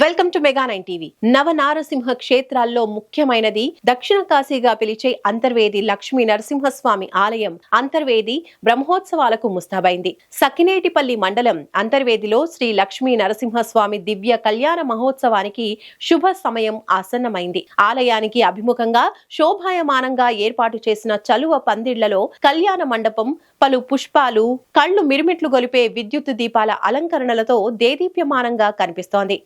Welcome to mega 9 TV. Nava Narasimha క్షేత్రాల్లో ముఖ్యమైనది దక్షిణ కాశీగా పిలిచే అంతర్వేది లక్ష్మీ నరసింహస్వామి ఆలయం. అంతర్వేది బ్రహ్మోత్సవాలకు ముస్తాబైంది. సకినేటిపల్లి మండలం అంతర్వేదిలో శ్రీ లక్ష్మీ నరసింహస్వామి దివ్య కళ్యాణ మహోత్సవానికి శుభ సమయం ఆసన్నమైంది. ఆలయానికి అభిముఖంగా శోభాయమానంగా ఏర్పాటు చేసిన చలువ పందిళ్లలో కళ్యాణ మండపం, పలు పుష్పాలు, కళ్లు మిరుమిట్లు గొలిపే విద్యుత్ దీపాల అలంకరణలతో దేదీప్యమానంగా కనిపిస్తోంది.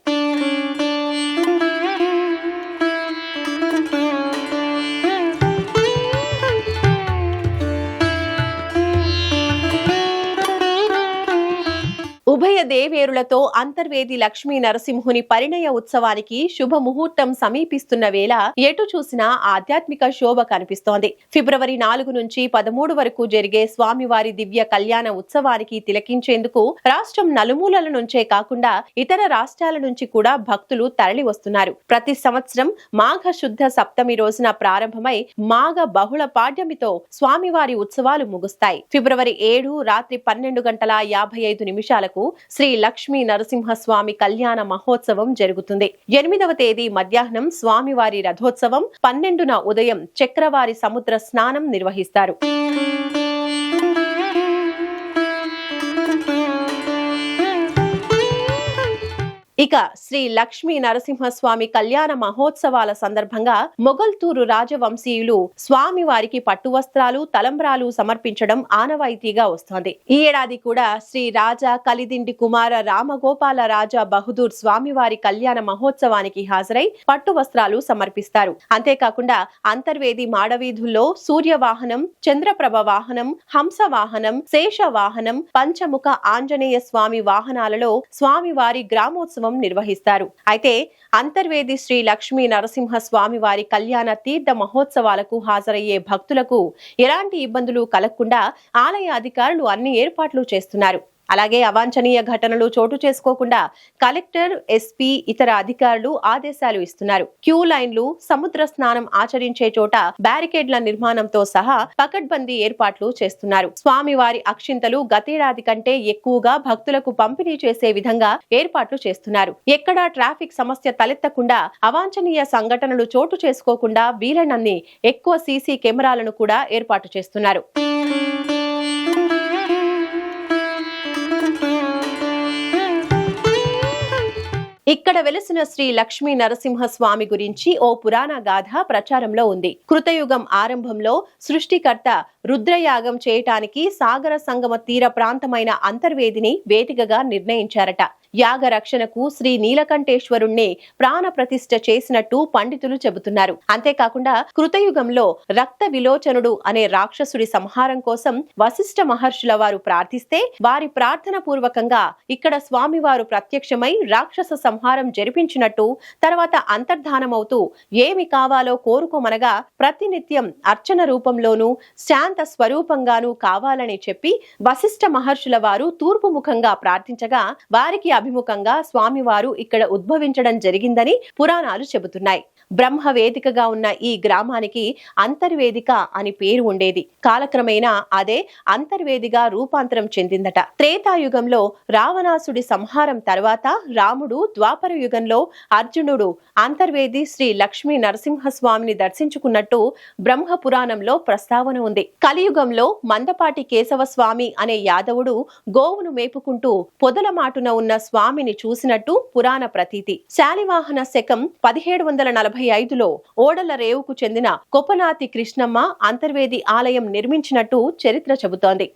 ఉభయ దేవేరులతో అంతర్వేది లక్ష్మీ నరసింహుని పరిణయ ఉత్సవానికి శుభ ముహూర్తం సమీపిస్తున్న వేళ ఎటు చూసినా ఆధ్యాత్మిక శోభ కనిపిస్తోంది. ఫిబ్రవరి 4 నుంచి 13 వరకు జరిగే స్వామివారి దివ్య కళ్యాణ ఉత్సవానికి తిలకించేందుకు రాష్ట్రం నలుమూలల నుంచే కాకుండా ఇతర రాష్ట్రాల నుంచి కూడా భక్తులు తరలి వస్తున్నారు. ప్రతి సంవత్సరం మాఘ శుద్ధ సప్తమి రోజున ప్రారంభమై మాఘ బహుళ పాడ్యమితో స్వామివారి ఉత్సవాలు ముగుస్తాయి. ఫిబ్రవరి 7 రాత్రి 12:55 శ్రీ లక్ష్మీ నరసింహస్వామి కళ్యాణ మహోత్సవం జరుగుతుంది. 8వ తేదీ మధ్యాహ్నం స్వామివారి రథోత్సవం, 12న ఉదయం చక్రవారి సముద్ర స్నానం నిర్వహిస్తారు. ఇక శ్రీ లక్ష్మీ నరసింహస్వామి కళ్యాణ మహోత్సవాల సందర్భంగా మొగల్తూరు రాజవంశీయులు స్వామివారికి పట్టు వస్త్రాలు, తలంబ్రాలు సమర్పించడం ఆనవాయితీగా వస్తోంది. ఈ ఏడాది కూడా శ్రీ రాజా కలిదిండి కుమార రామగోపాల రాజా బహదూర్ స్వామివారి కళ్యాణ మహోత్సవానికి హాజరై పట్టు వస్త్రాలు సమర్పిస్తారు. అంతేకాకుండా అంతర్వేది మాడవీధుల్లో సూర్యవాహనం, చంద్రప్రభ వాహనం, హంస వాహనం, శేష వాహనం, పంచముఖ ఆంజనేయ స్వామి వాహనాలలో స్వామివారి గ్రామోత్సవం నిర్వహిస్తారు. అయితే అంతర్వేది శ్రీ లక్ష్మీ నరసింహ స్వామి వారి కళ్యాణ తీర్థ మహోత్సవాలకు హాజరయ్యే భక్తులకు ఎలాంటి ఇబ్బందులు కలగకుండా ఆలయ అధికారులు అన్ని ఏర్పాట్లు చేస్తున్నారు. అలాగే అవాంఛనీయ ఘటనలు చోటు చేసుకోకుండా కలెక్టర్, ఎస్పీ, ఇతర అధికారులు ఆదేశాలు ఇస్తున్నారు. క్యూ లైన్లు, సముద్ర స్నానం ఆచరించే చోట బ్యారికేడ్ల నిర్మాణంతో సహా పకడ్బందీ ఏర్పాట్లు చేస్తున్నారు. స్వామివారి అక్షింతలు గతేడాది కంటే ఎక్కువగా భక్తులకు పంపిణీ చేసే విధంగా ఏర్పాట్లు చేస్తున్నారు. ఎక్కడా ట్రాఫిక్ సమస్య తలెత్తకుండా, అవాంఛనీయ సంఘటనలు చోటు చేసుకోకుండా వీలైనన్ని ఎక్కువ సీసీ కెమెరాలను కూడా ఏర్పాటు చేస్తున్నారు. ఇక్కడ వెలసిన శ్రీ లక్ష్మీ నరసింహ స్వామి గురించి ఓ పురాణ గాథ ప్రచారంలో ఉంది. కృతయుగం ఆరంభంలో సృష్టికర్త రుద్రయాగం చేయటానికి సాగర సంగమ తీర ప్రాంతమైన అంతర్వేదిని వేదికగా నిర్ణయించారట. యాగ రక్షణకు శ్రీ నీలకంఠేశ్వరుణ్ణి ప్రాణ ప్రతిష్ఠ చేసినట్టు పండితులు చెబుతున్నారు. అంతేకాకుండా కృతయుగంలో రక్త విలోచనుడు అనే రాక్షసుడి సంహారం కోసం వశిష్ఠ మహర్షుల వారు ప్రార్థిస్తే వారి ప్రార్థన పూర్వకంగా ఇక్కడ స్వామివారు ప్రత్యక్షమై రాక్షస సంహారం జరిపించినట్టు, తర్వాత అంతర్ధానమవుతూ ఏమి కావాలో కోరుకోమనగా ప్రతినిత్యం అర్చన రూపంలోనూ శాంత స్వరూపంగానూ కావాలని చెప్పి వశిష్ఠ మహర్షుల వారు తూర్పు ముఖంగా ప్రార్థించగా వారికి అభిముఖంగా స్వామివారు ఇక్కడ ఉద్భవించడం జరిగిందని పురాణాలు చెబుతున్నాయి. బ్రహ్మ వేదికగా ఉన్న ఈ గ్రామానికి అంతర్వేదిక అని పేరు ఉండేది. కాలక్రమేణా అదే అంతర్వేదిగా రూపాంతరం చెందిందట. త్రేతాయుగంలో రావణాసుడి సంహారం తర్వాత రాముడు, ద్వాపర యుగంలో అర్జునుడు అంతర్వేది శ్రీ లక్ష్మీ నరసింహస్వామిని దర్శించుకున్నట్టు బ్రహ్మ పురాణంలో ప్రస్తావన ఉంది. కలియుగంలో మందపాటి కేశవస్వామి అనే యాదవుడు గోవును మేపుకుంటూ పొదలమాటున ఉన్న స్వామిని చూసినట్టు పురాణ ప్రతీతి. శాలివాహన శకం 1745లో ఓడల రేవుకు చెందిన కొప్పనాతి కృష్ణమ్మ అంతర్వేది ఆలయం నిర్మించినట్టు చరిత్ర చెబుతోంది.